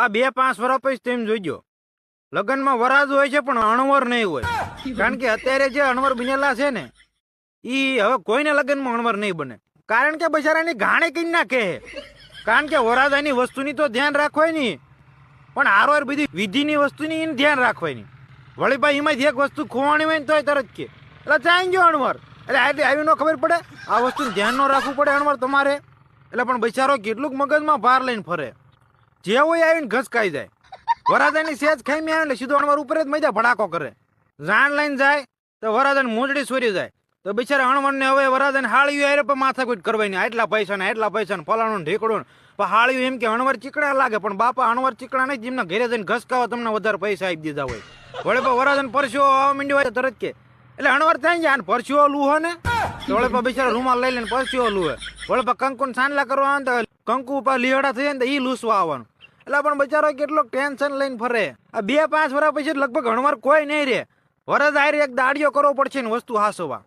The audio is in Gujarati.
આ 2-5 વર્ષ પછી તેમ જોઈજો, લગ્નમાં વરાજ હોય છે પણ અણવર નહીં હોય. કારણ કે અત્યારે જે અણવર બનેલા છે ને ઈ હવે કોઈને લગ્નમાં અણવર નહીં બને. કારણ કે બિચારાની ઘાણી કઈ નાખે. કારણ કે વરાજાની વસ્તુની તો ધ્યાન રાખવાય નહીં, પણ આરોર બધી વિધિની વસ્તુની એને ધ્યાન રાખવાય નહીં. વળી ભાઈ એમાંથી એક વસ્તુ ખોવાણી હોય ને તોય તરત કે એટલે ચાઈ ગયો અણવર. એટલે આટલી આવી ન ખબર પડે, આ વસ્તુનું ધ્યાન ન રાખવું પડે અણવર તમારે. એટલે પણ બિચારો કેટલુંક મગજમાં ભાર લઈને ફરે, જે હોય આવીને ઘસકાઈ જાય. વરાજાની સેજ ખાઈ આવે એટલે સીધો અણવર ઉપર જ મજા ભડાકો કરે. જાણ લઈને જાય તો વરાજાને મોજડી સોરી જાય. તો બિચારા અણવરને હવે વરાજાને હાળ્યું અરે પણ માથાકૂટ કરવાની, આટલા પૈસા ફલાણું ઢેકડું. પણ હાળ્યું એમ કે અણવર ચીકણા લાગે, પણ બાપા અણવર ચીકણા નહીં, જેમના ઘરે જઈને ઘસકાવા તમને વધારે પૈસા આપી દીધા હોય. વળે પણ વરાજાને પરસ્યો આવવા માંડ્યો હોય તરત કે એટલે અણવર થાય જાય પરસ્યો લુહો ને તો વળે પણ બિચારા રૂમાલ લઈ લઈને પરસ્યો લુહે. વળે પણ કંકુને સાંડલા કરવા આવે તો કંકુ ઉપર લીહડા થઈ જાય ને તો ઈ લૂસવા આવવાનું. એટલે પણ બિચારો કેટલો ટેન્શન લઈને ફરે. આ 2-5 વર્ષ પછી લગભગ અણવર કોઈ નહીં રે. વરસ આયરે એક દાડિયો કરવો પડશે ને વસ્તુ હાસવા.